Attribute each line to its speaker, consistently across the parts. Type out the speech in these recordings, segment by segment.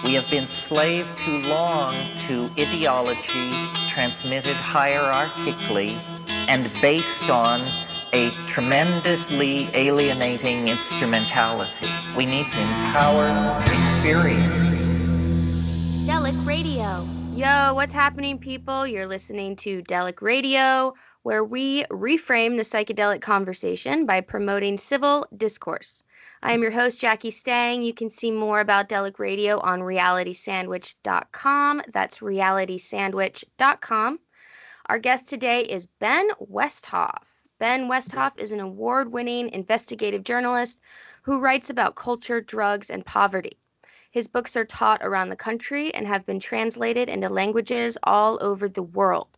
Speaker 1: We have been slave too long to ideology transmitted hierarchically and based on a tremendously alienating instrumentality. We need to empower experience.
Speaker 2: Delic Radio. Yo, what's happening, people? You're listening to Delic Radio, where we reframe the psychedelic conversation by promoting civil discourse. I am your host, Jackee Stang. You can see more about Delic Radio on realitysandwich.com. That's realitysandwich.com. Our guest today is Ben Westhoff. Ben Westhoff is an award-winning investigative journalist who writes about culture, drugs, and poverty. His books are taught around the country and have been translated into languages all over the world.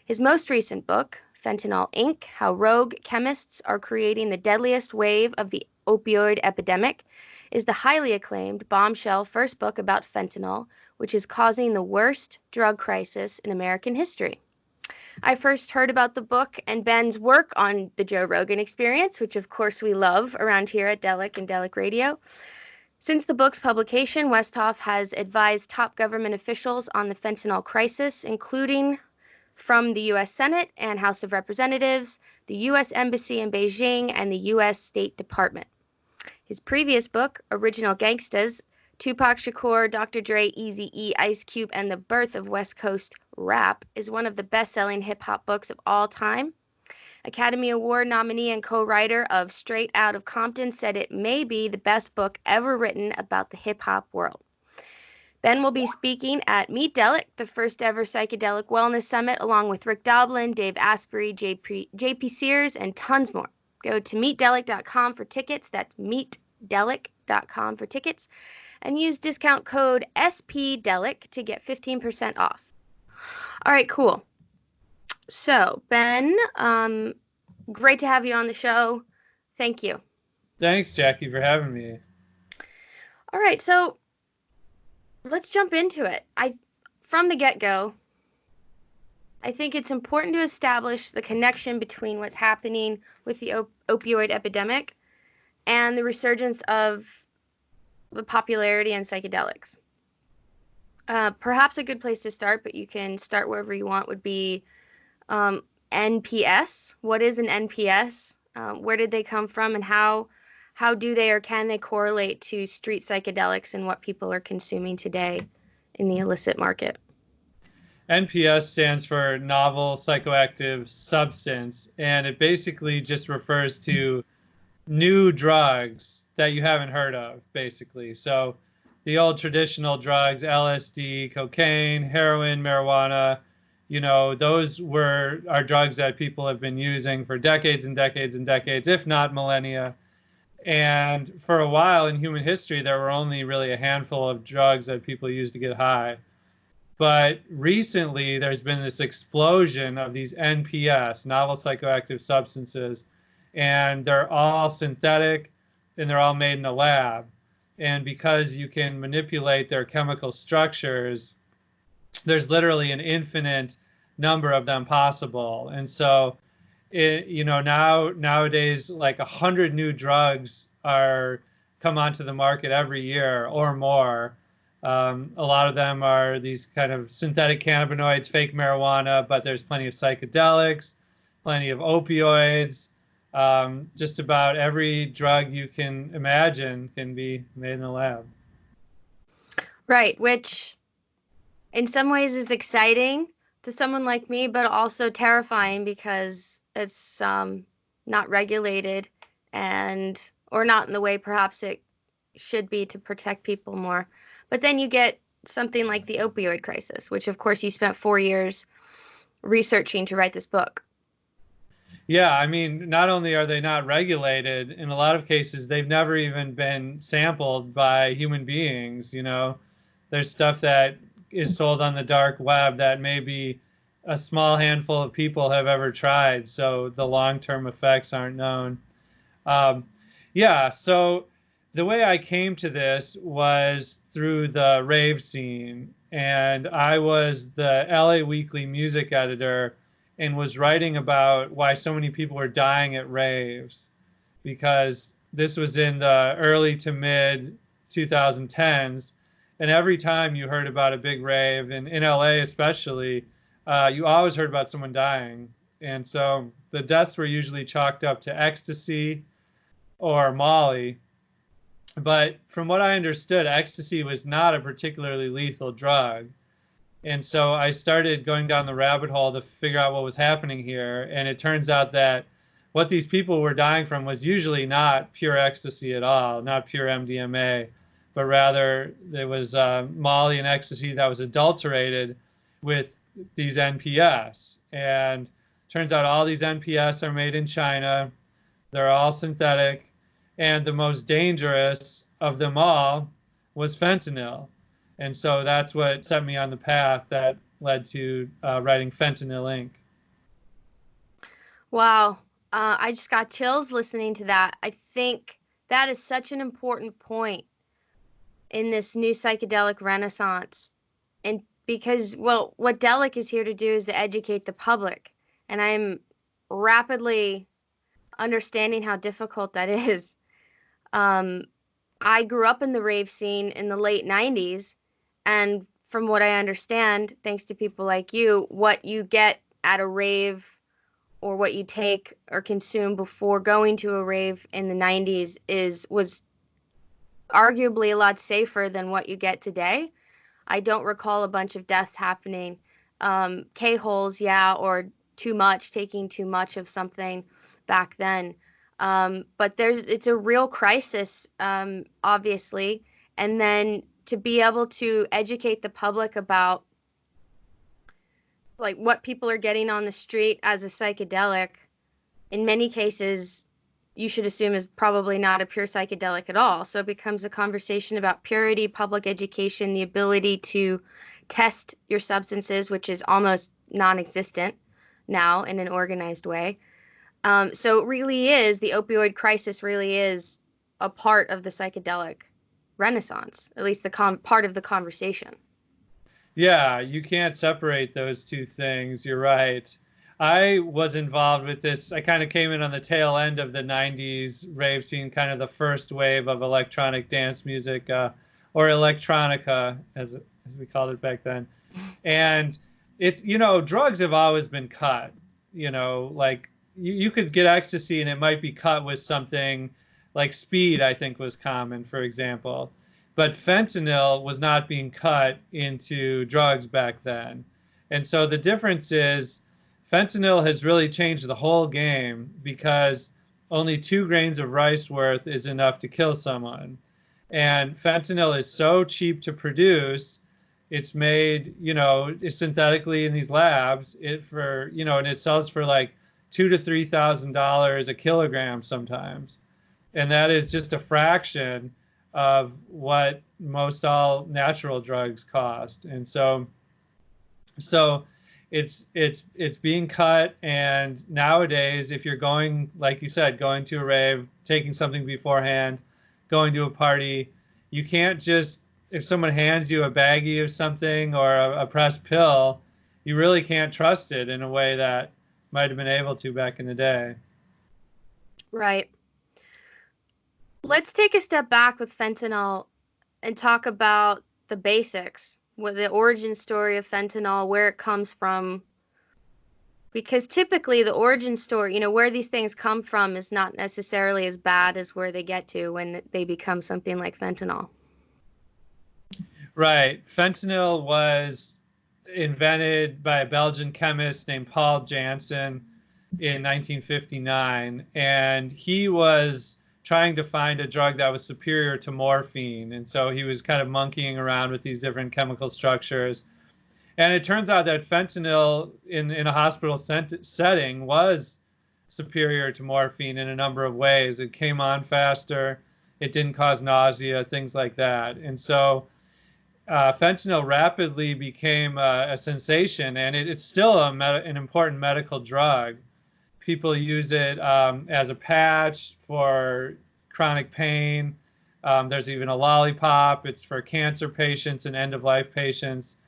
Speaker 2: His most recent book, Fentanyl Inc, How Rogue Chemists Are Creating the Deadliest Wave of the Opioid Epidemic, is the highly acclaimed bombshell first book about fentanyl, which is causing the worst drug crisis in American history. I first heard about the book and Ben's work on the Joe Rogan Experience, which of course we love around here at Delic and Delic Radio. Since the book's publication, Westhoff has advised top government officials on the fentanyl crisis, including from the U.S. Senate and House of Representatives, the U.S. Embassy in Beijing, and the U.S. State Department. His previous book, Original Gangstas, Tupac Shakur, Dr. Dre, Eazy-E, Ice Cube, and the Birth of West Coast Rap, is one of the best-selling hip-hop books of all time. Academy Award nominee and co-writer of Straight Outta Compton said it may be the best book ever written about the hip-hop world. Ben will be speaking at Meet Delic, the first ever psychedelic wellness summit, along with Rick Doblin, Dave Asprey, JP Sears, and tons more. Go to meetdelic.com for tickets. That's meetdelic.com for tickets. And use discount code SPDELIC to get 15% off. All right, cool. So, Ben, great to have you on the show. Thank you.
Speaker 3: Thanks, Jackee, for having me.
Speaker 2: All right, so let's jump into it. From the get-go, I think it's important to establish the connection between what's happening with the opioid epidemic and the resurgence of the popularity in psychedelics. Perhaps a good place to start, but you can start wherever you want, would be NPS. What is an NPS? Where did they come from, and how do they or can they correlate to street psychedelics and what people are consuming today in the illicit market?
Speaker 3: NPS stands for Novel Psychoactive Substance, and it basically just refers to new drugs that you haven't heard of, basically. So the old traditional drugs, LSD, cocaine, heroin, marijuana, those are drugs that people have been using for decades and decades and decades, if not millennia. And for a while in human history, there were only really a handful of drugs that people used to get high. But recently, there's been this explosion of these NPS, novel psychoactive substances, and they're all synthetic and they're all made in a lab. And because you can manipulate their chemical structures, there's literally an infinite number of them possible. And so, nowadays, like 100 new drugs come onto the market every year or more. A lot of them are these kind of synthetic cannabinoids, fake marijuana, but there's plenty of psychedelics, plenty of opioids. Just about every drug you can imagine can be made in a lab.
Speaker 2: Right, which in some ways is exciting to someone like me, but also terrifying because it's not regulated or not in the way perhaps it should be to protect people more. But then you get something like the opioid crisis, which of course you spent 4 years researching to write this book.
Speaker 3: Yeah, I mean, not only are they not regulated, in a lot of cases, they've never even been sampled by human beings. There's stuff that is sold on the dark web that maybe a small handful of people have ever tried. So the long-term effects aren't known. So the way I came to this was through the rave scene. And I was the LA Weekly music editor and was writing about why so many people were dying at raves, because this was in the early to mid 2010s. And every time you heard about a big rave, and in LA especially, you always heard about someone dying. And so the deaths were usually chalked up to ecstasy or Molly. But from what I understood, ecstasy was not a particularly lethal drug. And so I started going down the rabbit hole to figure out what was happening here. And it turns out that what these people were dying from was usually not pure ecstasy at all, not pure MDMA, but rather there was Molly and ecstasy that was adulterated with these NPS. And turns out all these NPS are made in China. They're all synthetic. And the most dangerous of them all was fentanyl. And so that's what set me on the path that led to writing Fentanyl Inc.
Speaker 2: Wow. I just got chills listening to that. I think that is such an important point in this new psychedelic renaissance. And because, well, what Delic is here to do is to educate the public. And I'm rapidly understanding how difficult that is. I grew up in the rave scene in the late 90s. And from what I understand, thanks to people like you, what you get at a rave or what you take or consume before going to a rave in the 90s was arguably a lot safer than what you get today. I don't recall a bunch of deaths happening. K-holes, yeah, or taking too much of something back then. But it's a real crisis, obviously. And then to be able to educate the public about like what people are getting on the street as a psychedelic, in many cases, you should assume is probably not a pure psychedelic at all. So it becomes a conversation about purity, public education, the ability to test your substances, which is almost non-existent now in an organized way. So it really is, the opioid crisis really is a part of the psychedelic renaissance, at least the part of the conversation.
Speaker 3: Yeah, you can't separate those two things. You're right. I was involved with this. I kind of came in on the tail end of the 90s rave scene, kind of the first wave of electronic dance music, or electronica, as we called it back then. And it's, drugs have always been cut. Like you could get ecstasy and it might be cut with something like speed, I think was common, for example. But fentanyl was not being cut into drugs back then. And so the difference is fentanyl has really changed the whole game because only 2 grains of rice worth is enough to kill someone. And fentanyl is so cheap to produce. It's made, synthetically in these labs. And it sells for like $2,000 to $3,000 a kilogram sometimes. And that is just a fraction of what most all natural drugs cost. And so it's being cut. And nowadays, if you're going, like you said, going to a rave, taking something beforehand, going to a party, you can't just, if someone hands you a baggie of something or a pressed pill, you really can't trust it in a way that might have been able to back in the day.
Speaker 2: Right. Let's take a step back with fentanyl and talk about the basics, with the origin story of fentanyl, where it comes from. Because typically the origin story, where these things come from is not necessarily as bad as where they get to when they become something like fentanyl.
Speaker 3: Right. Fentanyl was invented by a Belgian chemist named Paul Janssen in 1959. And he was trying to find a drug that was superior to morphine. And so he was kind of monkeying around with these different chemical structures. And it turns out that fentanyl in a hospital setting was superior to morphine in a number of ways. It came on faster. It didn't cause nausea, things like that. And so fentanyl rapidly became a sensation, and it's still an important medical drug. People use it as a patch for chronic pain. There's even a lollipop. It's for cancer patients and end-of-life patients.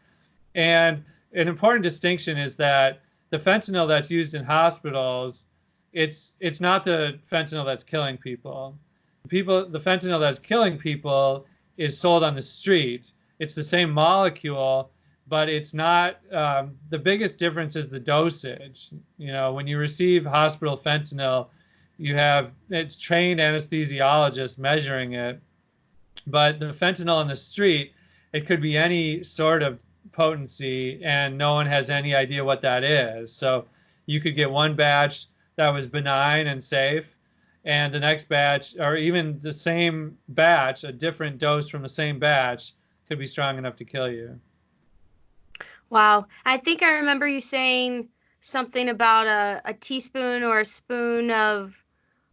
Speaker 3: And an important distinction is that the fentanyl that's used in hospitals, it's not the fentanyl that's killing people. The fentanyl that's killing people is sold on the street. it's the same molecule, but it's not, the biggest difference is the dosage. You know, when you receive hospital fentanyl, it's trained anesthesiologists measuring it, but the fentanyl on the street, it could be any sort of potency and no one has any idea what that is. So you could get one batch that was benign and safe, and the next batch, or even the same batch, a different dose from the same batch, could be strong enough to kill you.
Speaker 2: Wow. I think I remember you saying something about a teaspoon or a spoon of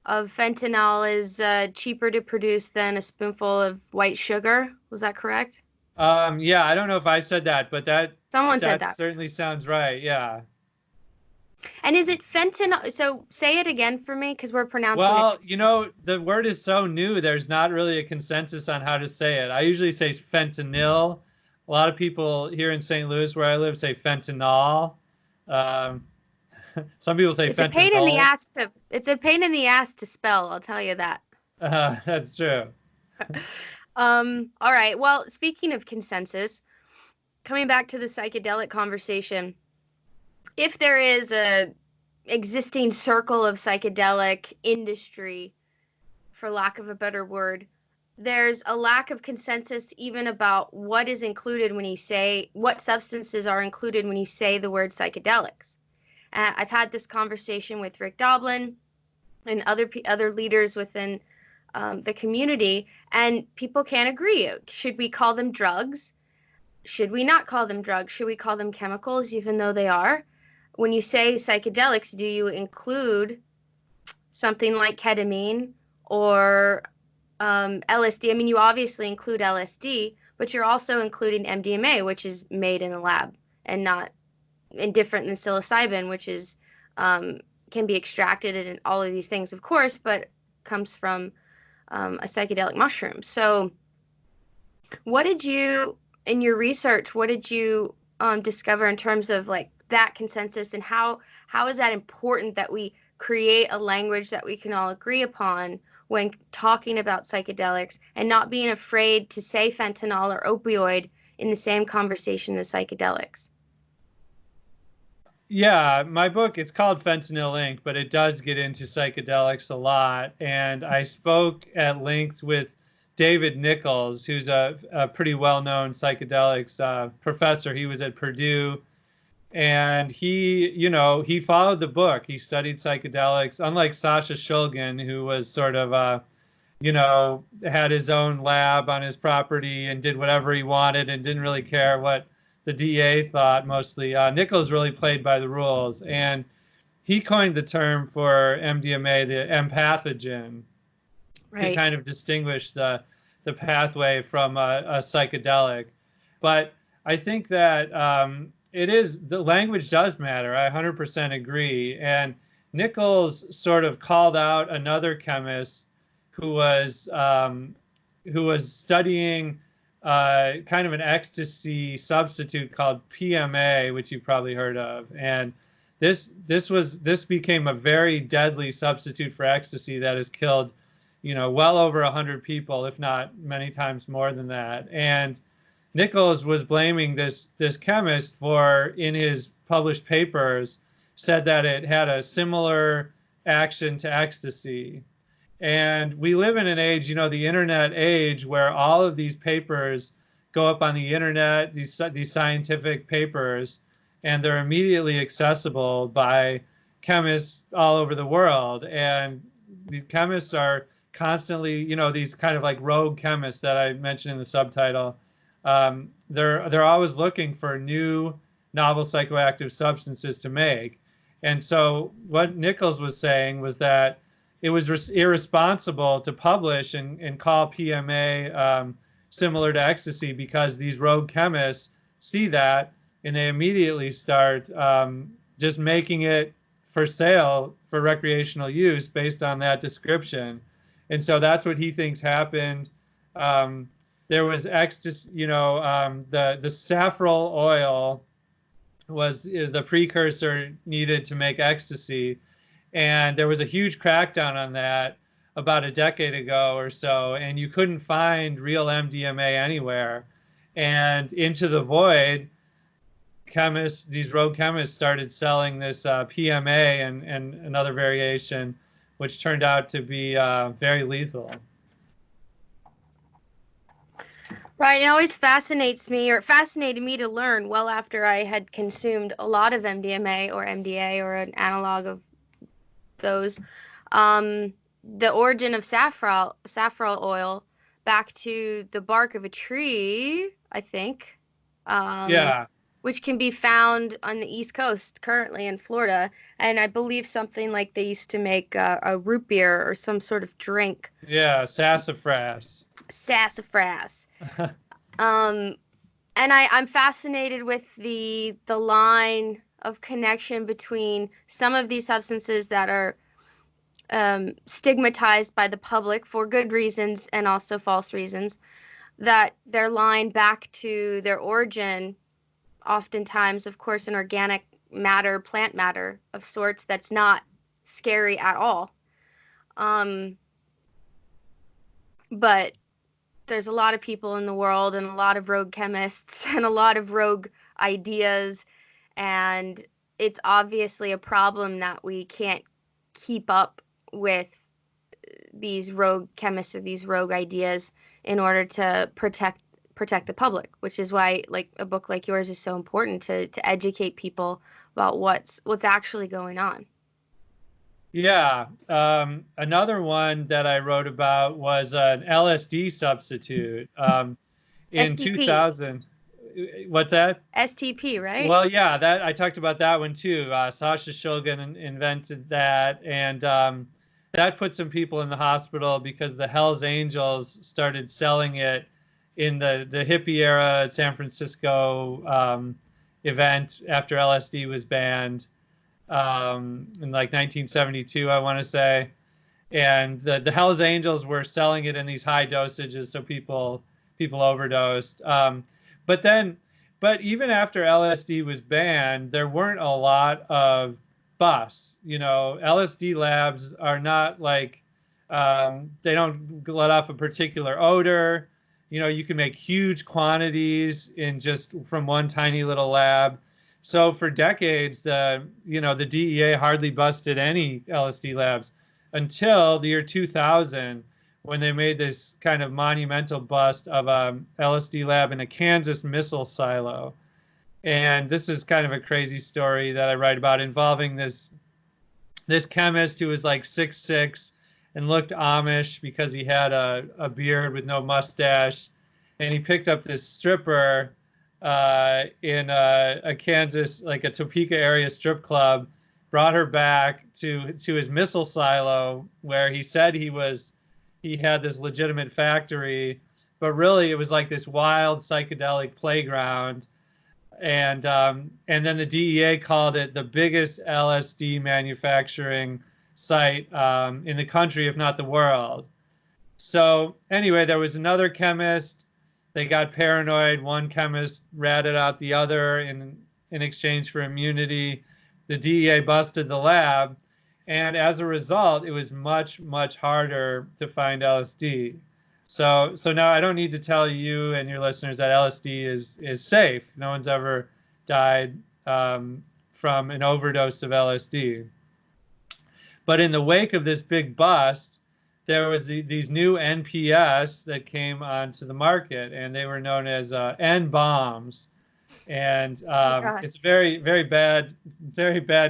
Speaker 2: fentanyl is cheaper to produce than a spoonful of white sugar. Was that correct?
Speaker 3: Yeah, I don't know if I said that, but
Speaker 2: Someone said
Speaker 3: that
Speaker 2: that.
Speaker 3: certainly sounds right. Yeah.
Speaker 2: And is it fentanyl? So say it again for me, because we're pronouncing it.
Speaker 3: Well, you know, the word is so new, there's not really a consensus on how to say it. I usually say fentanyl. A lot of people here in St. Louis, where I live, say fentanyl. Um, some people say
Speaker 2: It's a pain in the
Speaker 3: fentanyl.
Speaker 2: ass to it's a pain in the ass to spell, I'll tell you that.
Speaker 3: That's true.
Speaker 2: All right. Well, speaking of consensus, coming back to the psychedelic conversation, if there is a existing circle of psychedelic industry, for lack of a better word, there's a lack of consensus even about what is included when you say what substances are included when you say the word psychedelics. I've had this conversation with Rick Doblin and other leaders within the community, and people can't agree. Should we call them drugs? Should we not call them drugs? Should we call them chemicals, even though they are? When you say psychedelics, do you include something like ketamine or LSD? I mean, you obviously include LSD, but you're also including MDMA, which is made in a lab and not different than psilocybin, which is can be extracted and all of these things, of course, but comes from a psychedelic mushroom. So what did you, in your research, what did you discover in terms of like that consensus, and how is that important that we create a language that we can all agree upon when talking about psychedelics, and not being afraid to say fentanyl or opioid in the same conversation as psychedelics?
Speaker 3: Yeah, my book, it's called Fentanyl Inc., but it does get into psychedelics a lot. And I spoke at length with David Nichols, who's a pretty well-known psychedelics professor. He was at Purdue, and he followed the book. He studied psychedelics, unlike Sasha Shulgin, who was sort of, had his own lab on his property and did whatever he wanted and didn't really care what the DA thought mostly. Nichols really played by the rules, and he coined the term for MDMA, the empathogen, to kind of distinguish the pathway from a psychedelic. But I think that the language does matter. I 100% agree. And Nichols sort of called out another chemist who was studying kind of an ecstasy substitute called PMA, which you've probably heard of. And this became a very deadly substitute for ecstasy that has killed, well over 100 people, if not many times more than that. And Nichols was blaming this chemist for, in his published papers, said that it had a similar action to ecstasy. And we live in an age, the internet age, where all of these papers go up on the internet, these scientific papers, and they're immediately accessible by chemists all over the world. And the chemists are constantly, these kind of like rogue chemists that I mentioned in the subtitle. They're always looking for new novel psychoactive substances to make. And so what Nichols was saying was that it was irresponsible to publish and call PMA similar to ecstasy, because these rogue chemists see that and they immediately start just making it for sale for recreational use based on that description. And so that's what he thinks happened. There was ecstasy, the safrole oil was the precursor needed to make ecstasy. And there was a huge crackdown on that about a decade ago or so, and you couldn't find real MDMA anywhere. And into the void, these rogue chemists started selling this PMA and another variation, which turned out to be very lethal.
Speaker 2: Right. It always fascinates me, or fascinated me to learn well after I had consumed a lot of MDMA or MDA or an analog of those. The origin of saffron oil back to the bark of a tree, I think.
Speaker 3: Yeah.
Speaker 2: Which can be found on the East Coast currently in Florida. And I believe something like they used to make a root beer or some sort of drink.
Speaker 3: Yeah, sassafras.
Speaker 2: Sassafras. And I'm fascinated with the line of connection between some of these substances that are stigmatized by the public for good reasons and also false reasons, that their line back to their origin, oftentimes, of course, an organic matter, plant matter of sorts that's not scary at all. But there's a lot of people in the world and a lot of rogue chemists and a lot of rogue ideas, and it's obviously a problem that we can't keep up with these rogue chemists or these rogue ideas in order to protect the public, which is why like a book like yours is so important to educate people about what's actually going on.
Speaker 3: Yeah. Another one that I wrote about was an LSD substitute in
Speaker 2: STP.
Speaker 3: 2000. What's that?
Speaker 2: STP, right?
Speaker 3: Well, yeah, that I talked about that one too. Sasha Shulgin invented that, and that put some people in the hospital because the Hells Angels started selling it in the hippie era San Francisco event after LSD was banned in like 1972, I want to say. And the Hells Angels were selling it in these high dosages, so people overdosed. But even after LSD was banned, there weren't a lot of busts. You know, LSD labs are not like they don't let off a particular odor. You know, you can make huge quantities in just from one tiny little lab. So for decades, the DEA hardly busted any LSD labs until the year 2000, when they made this kind of monumental bust of a LSD lab in a Kansas missile silo. And this is kind of a crazy story that I write about involving this chemist who was like 6'6" and looked Amish because he had a beard with no mustache. And he picked up this stripper in a Kansas, like a Topeka area strip club, brought her back to his missile silo where he said he had this legitimate factory, but really it was like this wild psychedelic playground. And then the DEA called it the biggest LSD manufacturing site in the country, if not the world. So anyway, there was another chemist. They got paranoid. One chemist ratted out the other in exchange for immunity. The DEA busted the lab. And as a result, it was much, much harder to find LSD. So now I don't need to tell you and your listeners that LSD is safe. No one's ever died from an overdose of LSD. But in the wake of this big bust, there was these new NPS that came onto the market, and they were known as N-bombs. And it's a very, very bad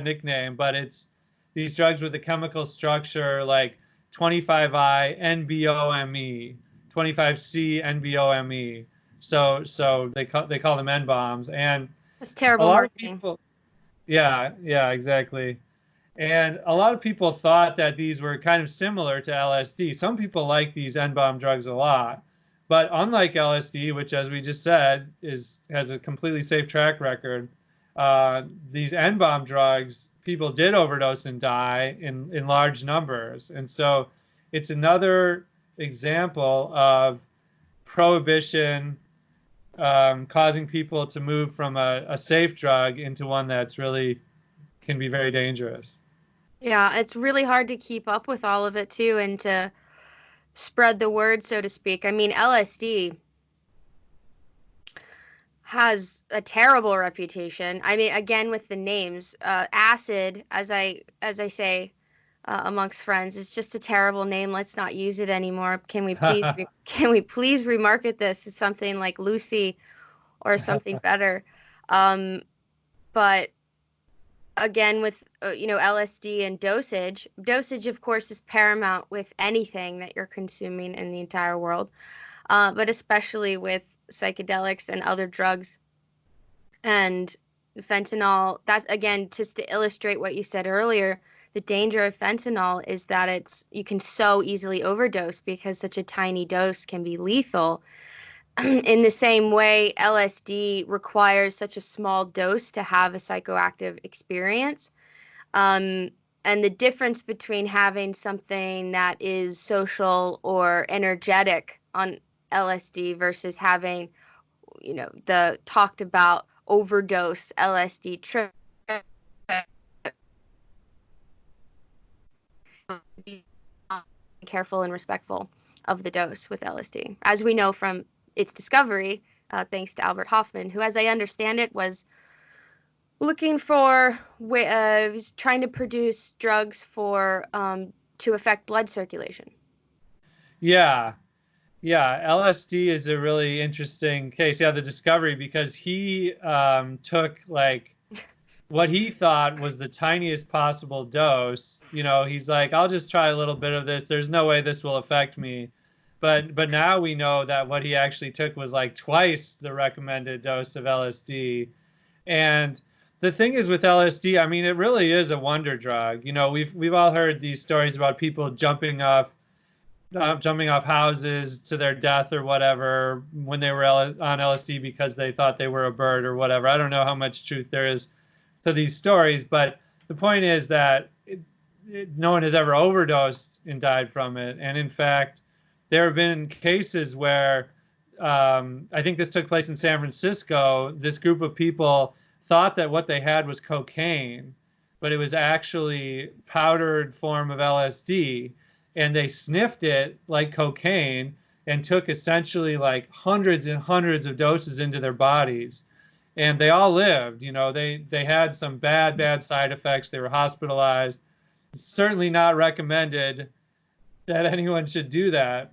Speaker 3: nickname, but it's these drugs with a chemical structure like 25I NBOME, 25C NBOME. So they call them N-bombs, and
Speaker 2: That's terrible
Speaker 3: a lot
Speaker 2: marketing.
Speaker 3: of people, yeah, exactly. And a lot of people thought that these were kind of similar to LSD. Some people like these N-bomb drugs a lot, but unlike LSD, which, as we just said, has a completely safe track record, these N-bomb drugs, people did overdose and die in large numbers. And so it's another example of prohibition causing people to move from a safe drug into one that's really can be very dangerous.
Speaker 2: Yeah, it's really hard to keep up with all of it too and to spread the word, so to speak. I mean, LSD, has a terrible reputation. I mean, again with the names, acid, as I say amongst friends, is just a terrible name. Let's not use it anymore. Can we please can we please remarket this as something like Lucy or something better? But again with LSD and dosage of course is paramount with anything that you're consuming in the entire world, but especially with psychedelics and other drugs. And fentanyl, that's again just to illustrate what you said earlier, the danger of fentanyl is that you can so easily overdose because such a tiny dose can be lethal. In the same way, LSD requires such a small dose to have a psychoactive experience. And the difference between having something that is social or energetic on LSD versus having, the talked about overdose LSD trip. Be careful and respectful of the dose with LSD, as we know from its discovery, thanks to Albert Hofmann, who, as I understand it, was looking for, was trying to produce drugs for to affect blood circulation.
Speaker 3: Yeah. LSD is a really interesting case. Yeah, the discovery, because he took like what he thought was the tiniest possible dose. He's like, I'll just try a little bit of this. There's no way this will affect me. But now we know that what he actually took was like twice the recommended dose of LSD. And the thing is with LSD, I mean, it really is a wonder drug. We've all heard these stories about people jumping off houses to their death or whatever when they were on LSD because they thought they were a bird or whatever. I don't know how much truth there is to these stories, but the point is that no one has ever overdosed and died from it. And in fact, there have been cases where I think this took place in San Francisco. This group of people thought that what they had was cocaine, but it was actually powdered form of LSD. And they sniffed it like cocaine and took essentially like hundreds and hundreds of doses into their bodies. And they all lived. They had some bad side effects. They were hospitalized. It's certainly not recommended that anyone should do that.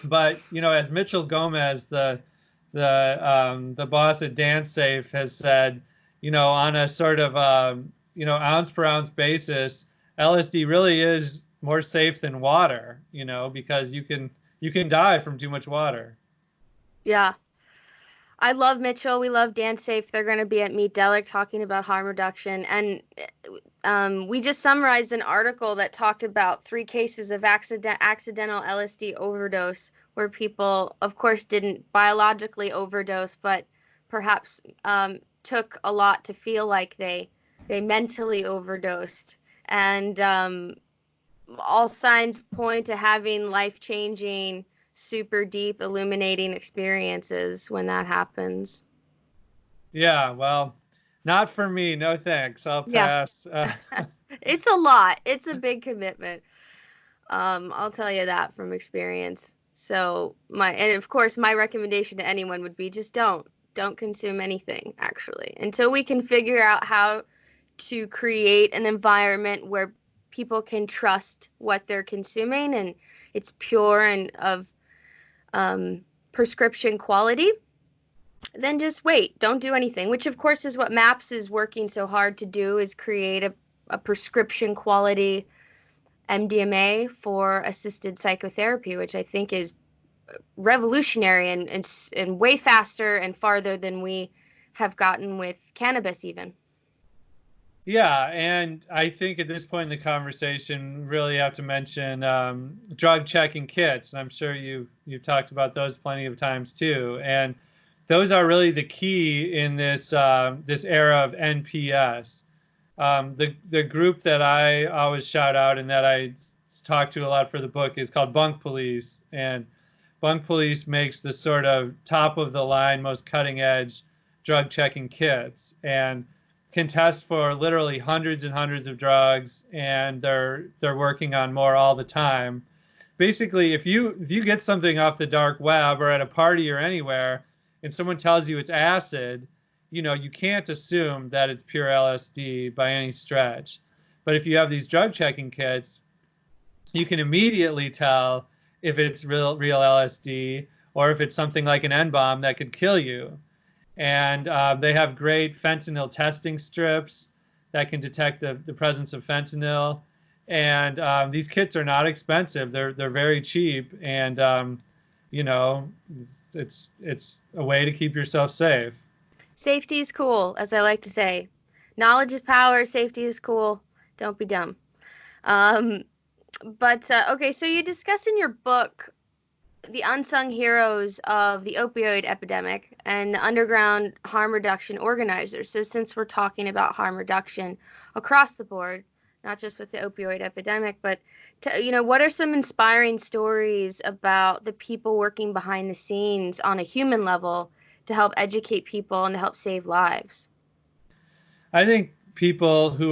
Speaker 3: But as Mitchell Gomez, the boss at Dance Safe, has said, on a sort of ounce per ounce basis, LSD really is more safe than water, because you can die from too much water.
Speaker 2: Yeah. I love Mitchell. We love Dance Safe. They're going to be at Meet Delic talking about harm reduction. And we just summarized an article that talked about 3 cases of accidental LSD overdose where people, of course, didn't biologically overdose, but perhaps took a lot to feel like they mentally overdosed. And all signs point to having life-changing, super deep, illuminating experiences when that happens.
Speaker 3: Yeah, well, not for me. No thanks. I'll pass.
Speaker 2: It's a lot. It's a big commitment. I'll tell you that from experience. So and of course my recommendation to anyone would be just don't consume anything, actually, until we can figure out how to create an environment where people can trust what they're consuming and it's pure and of prescription quality. Then just wait, don't do anything, which of course is what MAPS is working so hard to do, is create a prescription quality MDMA for assisted psychotherapy, which I think is revolutionary and way faster and farther than we have gotten with cannabis even.
Speaker 3: Yeah, and I think at this point in the conversation, really have to mention drug checking kits. And I'm sure you've talked about those plenty of times too. And those are really the key in this this era of NPS. The group that I always shout out and that I talk to a lot for the book is called Bunk Police. And Bunk Police makes the sort of top of the line, most cutting edge drug checking kits, and can test for literally hundreds and hundreds of drugs, and they're working on more all the time. Basically, if you get something off the dark web or at a party or anywhere, and someone tells you it's acid, you can't assume that it's pure LSD by any stretch. But if you have these drug checking kits, you can immediately tell if it's real LSD or if it's something like an N-bomb that could kill you. And they have great fentanyl testing strips that can detect the presence of fentanyl. And these kits are not expensive. They're very cheap. And, it's a way to keep yourself safe.
Speaker 2: Safety is cool, as I like to say. Knowledge is power. Safety is cool. Don't be dumb. Okay, so you discuss in your book the unsung heroes of the opioid epidemic and the underground harm reduction organizers. So since we're talking about harm reduction across the board, not just with the opioid epidemic, but what are some inspiring stories about the people working behind the scenes on a human level to help educate people and to help save lives?
Speaker 3: I think people who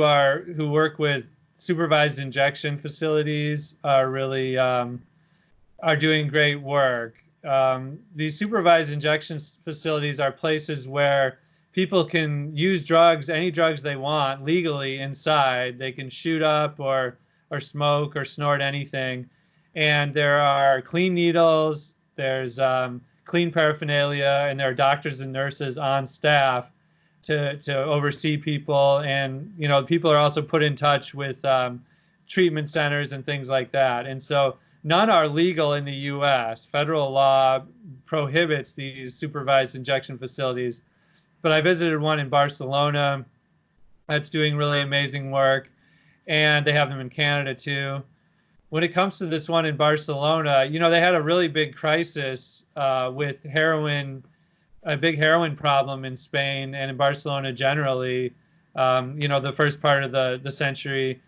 Speaker 3: work with supervised injection facilities are really are doing great work. These supervised injection facilities are places where people can use drugs, any drugs they want, legally inside. They can shoot up or smoke or snort anything. And there are clean needles, there's clean paraphernalia, and there are doctors and nurses on staff to oversee people. And, people are also put in touch with treatment centers and things like that. And so none are legal in the U.S. Federal law prohibits these supervised injection facilities. But I visited one in Barcelona that's doing really amazing work, and they have them in Canada too. When it comes to this one in Barcelona, they had a really big crisis with heroin, a big heroin problem in Spain and in Barcelona generally, the first part of the century.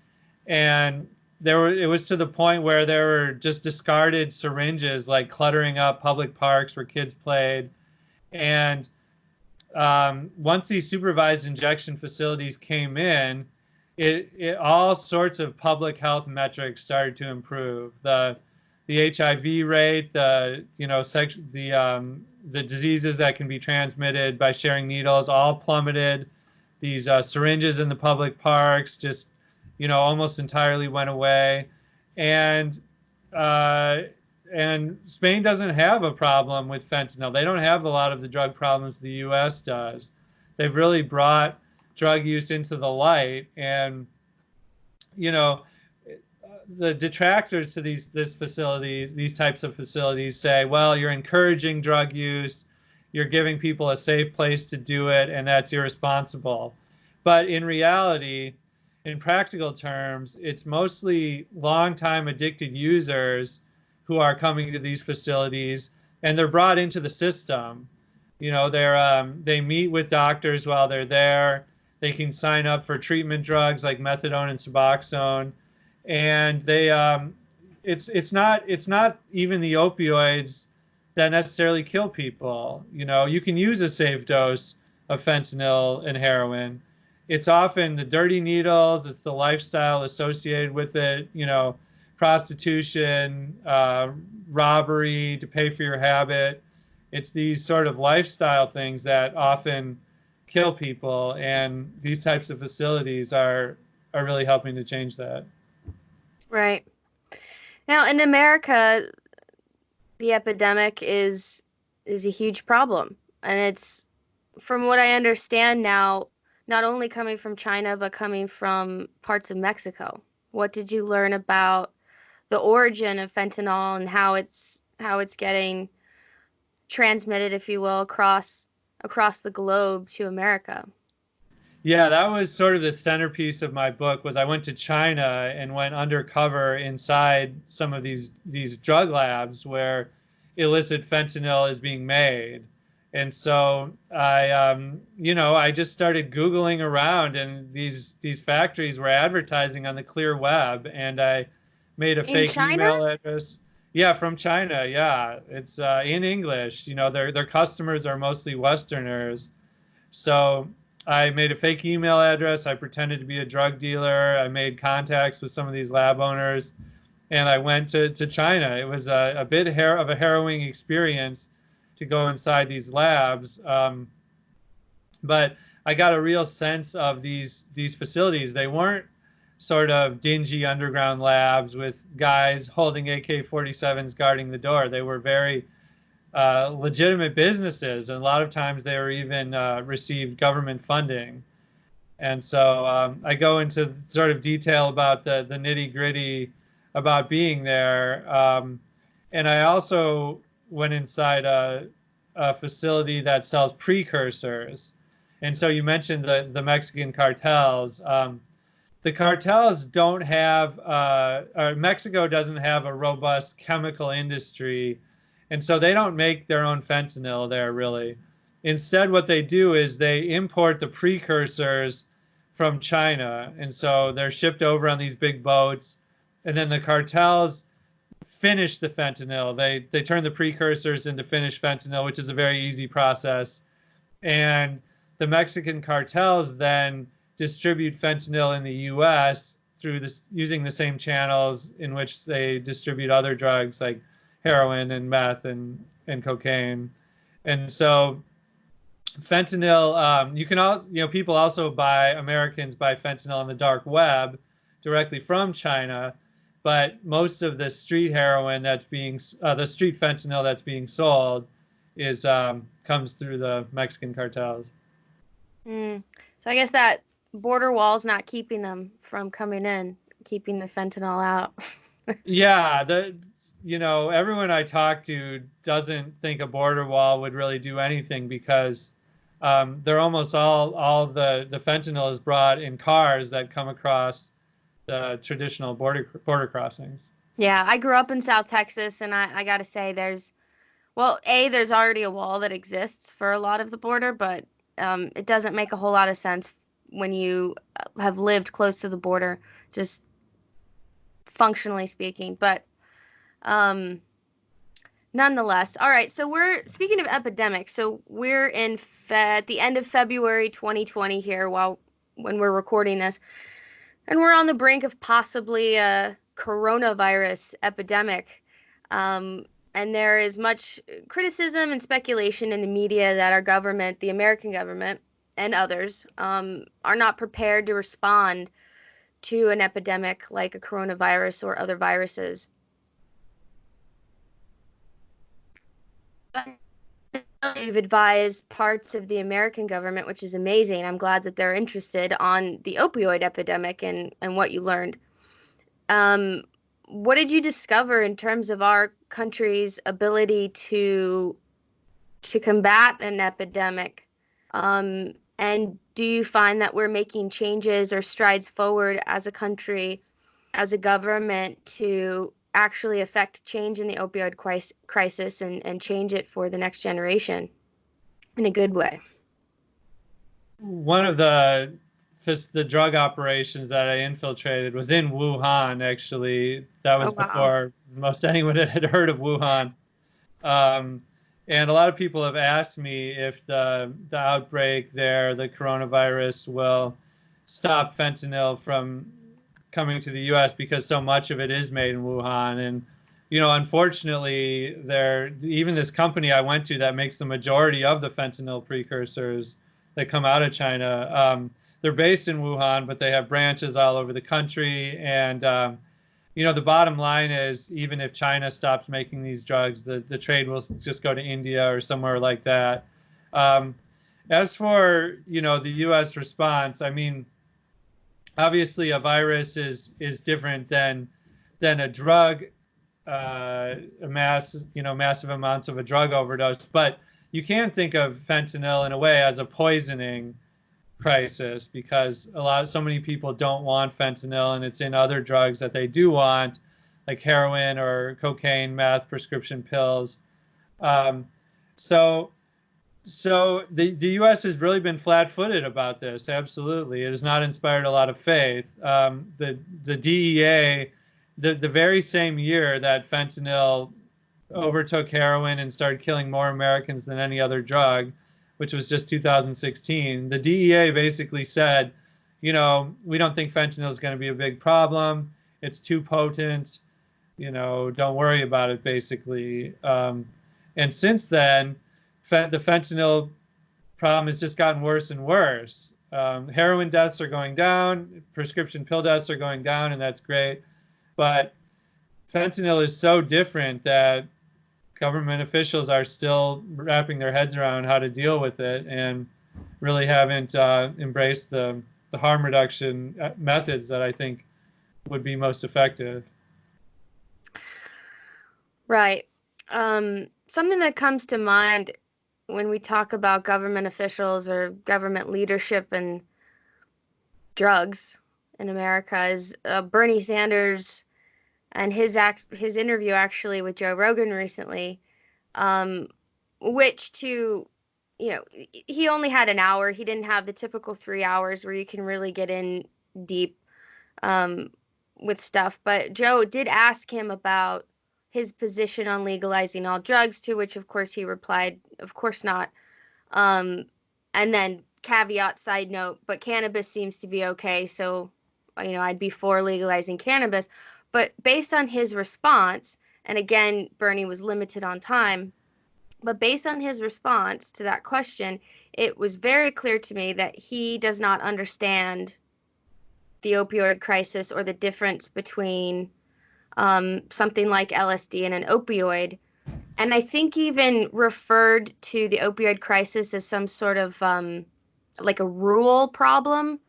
Speaker 3: And it was to the point where there were just discarded syringes, like cluttering up public parks where kids played. And once these supervised injection facilities came in, it all sorts of public health metrics started to improve. The HIV rate, the diseases that can be transmitted by sharing needles all plummeted. These syringes in the public parks just almost entirely went away. And Spain doesn't have a problem with fentanyl. They don't have a lot of the drug problems the U.S. does. They've really brought drug use into the light. And, the detractors to these types of facilities say, well, you're encouraging drug use, you're giving people a safe place to do it, and that's irresponsible. But in reality, in practical terms, it's mostly long-time addicted users who are coming to these facilities, and they're brought into the system. They meet with doctors while they're there. They can sign up for treatment drugs like methadone and Suboxone, and it's not even the opioids that necessarily kill people. You can use a safe dose of fentanyl and heroin. It's often the dirty needles, it's the lifestyle associated with it, prostitution, robbery to pay for your habit. It's these sort of lifestyle things that often kill people, and these types of facilities are really helping to change that.
Speaker 2: Right. Now, in America, the epidemic is a huge problem, and it's, from what I understand now, not only coming from China, but coming from parts of Mexico. What did you learn about the origin of fentanyl and how it's getting transmitted, if you will, across the globe to America?
Speaker 3: Yeah, that was sort of the centerpiece of my book. Was I went to China and went undercover inside some of these drug labs where illicit fentanyl is being made. And so I just started Googling around, and these factories were advertising on the clear web, and I made a fake email address. Yeah, from China. Yeah, it's in English. Their customers are mostly Westerners. So I made a fake email address. I pretended to be a drug dealer. I made contacts with some of these lab owners, and I went to China. It was a bit of a harrowing experience, to go inside these labs. But I got a real sense of these facilities. They weren't sort of dingy underground labs with guys holding AK-47s guarding the door. They were very legitimate businesses, and a lot of times they were even received government funding. And so I go into sort of detail about the nitty-gritty about being there. And I also went inside a facility that sells precursors. And so you mentioned the Mexican cartels. The cartels don't have, Mexico doesn't have a robust chemical industry. And so they don't make their own fentanyl there, really. Instead, what they do is they import the precursors from China. And so they're shipped over on these big boats. And then the cartels finish the fentanyl. They turn the precursors into finished fentanyl, which is a very easy process. And the Mexican cartels then distribute fentanyl in the U.S. through this, using the same channels in which they distribute other drugs like heroin and meth and cocaine. And so fentanyl, you can also, people also Americans buy fentanyl on the dark web directly from China, but most of the street heroin that's being, the street fentanyl that's being sold is comes through the Mexican cartels.
Speaker 2: So I guess that border wall's not keeping them from coming in, keeping the fentanyl out.
Speaker 3: Yeah, everyone I talk to doesn't think a border wall would really do anything because they're almost all the fentanyl is brought in cars that come across the traditional border crossings.
Speaker 2: Yeah, I grew up in South Texas, and I got to say there's already a wall that exists for a lot of the border, but it doesn't make a whole lot of sense when you have lived close to the border, just functionally speaking. But nonetheless, all right. So we're speaking of epidemics. So we're at the end of February 2020 here, when we're recording this, and we're on the brink of possibly a coronavirus epidemic. And there is much criticism and speculation in the media that our government, the American government, and others are not prepared to respond to an epidemic like a coronavirus or other viruses. You've advised parts of the American government, which is amazing. I'm glad that they're interested on the opioid epidemic and what you learned. What did you discover in terms of our country's ability to combat an epidemic? And do you find that we're making changes or strides forward as a country, as a government, to actually affect change in the opioid crisis and change it for the next generation in a good way?
Speaker 3: One of the drug operations that I infiltrated was in Wuhan, actually. That was before most anyone had heard of Wuhan. And a lot of people have asked me if the outbreak there, the coronavirus, will stop fentanyl from coming to the U.S. because so much of it is made in Wuhan. And, unfortunately, even this company I went to that makes the majority of the fentanyl precursors that come out of China, they're based in Wuhan, but they have branches all over the country. And, the bottom line is, even if China stops making these drugs, the trade will just go to India or somewhere like that. As for, the U.S. response, I mean, obviously a virus is different than a drug, massive amounts of a drug overdose. But you can think of fentanyl in a way as a poisoning crisis, because so many people don't want fentanyl, and it's in other drugs that they do want, like heroin or cocaine, meth, prescription pills. So the U.S. has really been flat-footed about this. Absolutely, it has not inspired a lot of faith. The DEA, the very same year that fentanyl overtook heroin and started killing more Americans than any other drug, which was just 2016, the DEA basically said, we don't think fentanyl is going to be a big problem. It's too potent. Don't worry about it, basically. And since then, the fentanyl problem has just gotten worse and worse. Heroin deaths are going down, prescription pill deaths are going down, and that's great. But fentanyl is so different that government officials are still wrapping their heads around how to deal with it and really haven't embraced the harm reduction methods that I think would be most effective.
Speaker 2: Right. Something that comes to mind when we talk about government officials or government leadership and drugs in America is Bernie Sanders and his interview actually with Joe Rogan recently, which he only had an hour. He didn't have the typical 3 hours where you can really get in deep with stuff. But Joe did ask him about his position on legalizing all drugs, to which, of course, he replied, of course not. And then caveat, side note, but cannabis seems to be okay, so, I'd be for legalizing cannabis. But based on his response, and again, Bernie was limited on time, but based on his response to that question, it was very clear to me that he does not understand the opioid crisis or the difference between something like LSD and an opioid. And I think even referred to the opioid crisis as some sort of like a rural problem,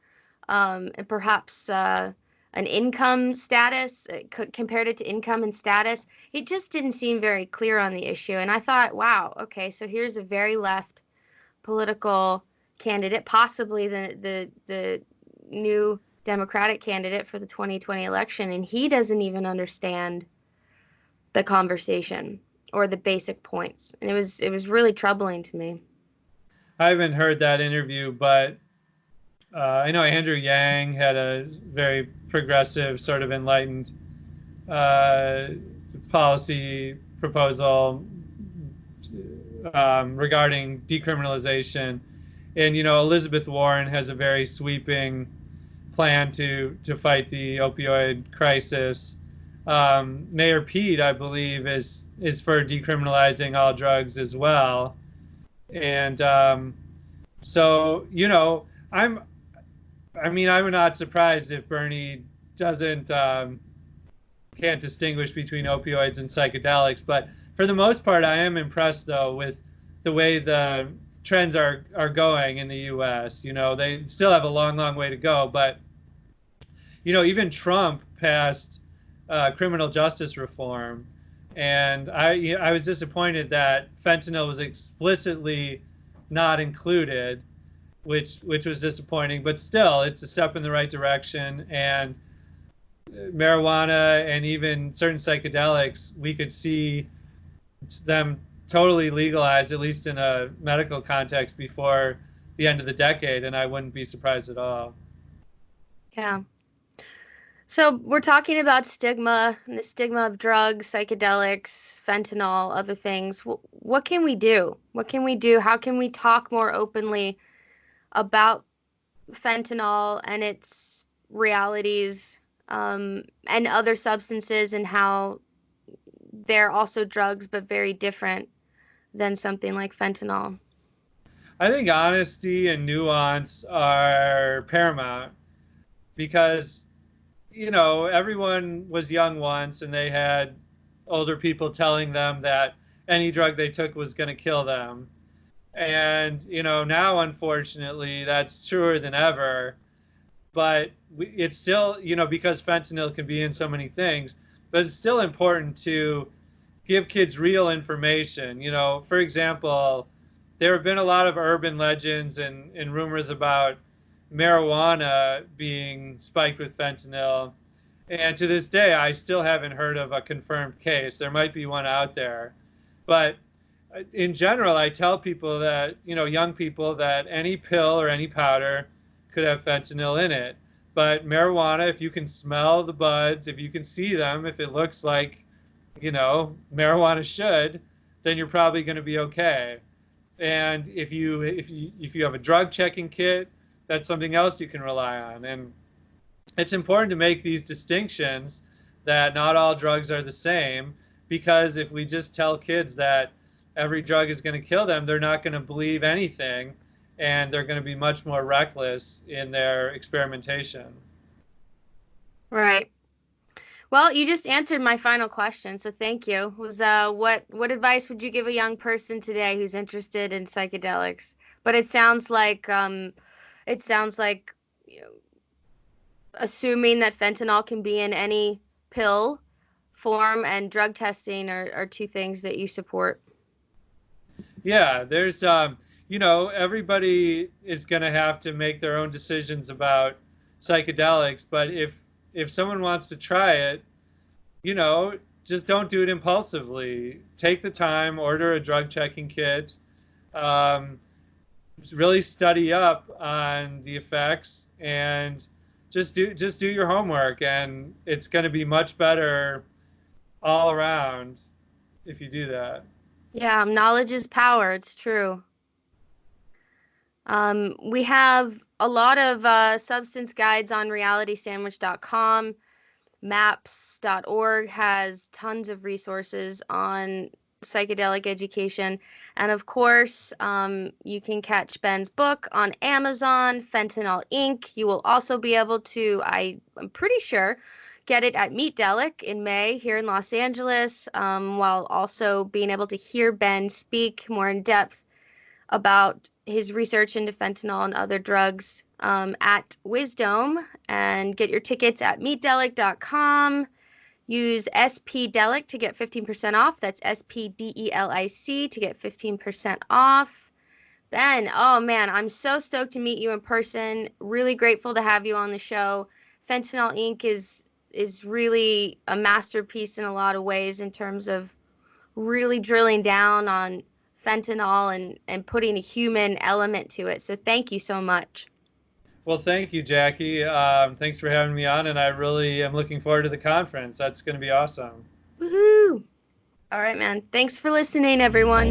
Speaker 2: and perhaps an income status, compared it to income and status. It just didn't seem very clear on the issue. And I thought, wow, okay, so here's a very left political candidate, possibly the new Democratic candidate for the 2020 election, and he doesn't even understand the conversation or the basic points. And it was really troubling to me.
Speaker 3: I haven't heard that interview, but I know Andrew Yang had a very progressive, sort of enlightened policy proposal regarding decriminalization. And, Elizabeth Warren has a very sweeping plan to fight the opioid crisis. Mayor Pete, I believe, is for decriminalizing all drugs as well. And so, I'm not surprised if Bernie can't distinguish between opioids and psychedelics. But for the most part, I am impressed, though, with the way the trends are going in the U.S. They still have a long, long way to go. But, even Trump passed criminal justice reform. And I was disappointed that fentanyl was explicitly not included, which was disappointing. But still, it's a step in the right direction. And marijuana and even certain psychedelics, we could see them totally legalized, at least in a medical context, before the end of the decade. And I wouldn't be surprised at all.
Speaker 2: Yeah. So we're talking about stigma and the stigma of drugs, psychedelics, fentanyl, other things. What can we do? What can we do? How can we talk more openly about fentanyl and its realities, and other substances, and how they're also drugs but very different than something like fentanyl?
Speaker 3: I think honesty and nuance are paramount because everyone was young once and they had older people telling them that any drug they took was going to kill them. And, now, unfortunately, that's truer than ever. But it's still, because fentanyl can be in so many things, but it's still important to give kids real information. For example, there have been a lot of urban legends and rumors about marijuana being spiked with fentanyl. And to this day, I still haven't heard of a confirmed case. There might be one out there. But in general, I tell people that, young people, that any pill or any powder could have fentanyl in it. But marijuana, if you can smell the buds, if you can see them, if it looks like, marijuana should, then you're probably going to be okay. And if you have a drug checking kit, that's something else you can rely on. And it's important to make these distinctions that not all drugs are the same, because if we just tell kids that every drug is going to kill them, they're not going to believe anything, and they're going to be much more reckless in their experimentation.
Speaker 2: Right. Well, you just answered my final question, so thank you. What advice would you give a young person today who's interested in psychedelics? But it sounds like you know, assuming that fentanyl can be in any pill form and drug testing are two things that you support.
Speaker 3: Yeah, there's everybody is going to have to make their own decisions about psychedelics, but if someone wants to try it, just don't do it impulsively. Take the time, order a drug checking kit, really study up on the effects, and just do your homework, and it's going to be much better all around if you do that.
Speaker 2: Yeah, knowledge is power. It's true. We have a lot of substance guides on realitysandwich.com. Maps.org has tons of resources on psychedelic education. And of course, you can catch Ben's book on Amazon, Fentanyl Inc. You will also be able to, I'm pretty sure, get it at Meet Delic in May here in Los Angeles, while also being able to hear Ben speak more in depth about his research into fentanyl and other drugs at Wisdom, and get your tickets at meetdelic.com. Use SPDelic to get 15% off. That's SPDELIC to get 15% off. Ben, oh man, I'm so stoked to meet you in person. Really grateful to have you on the show. Fentanyl Inc. is really a masterpiece in a lot of ways in terms of really drilling down on fentanyl and putting a human element to it. So thank you so much.
Speaker 3: Well, thank you, Jackee. Thanks for having me on, and I really am looking forward to the conference. That's going to be awesome.
Speaker 2: Woohoo! All right, man. Thanks for listening, everyone.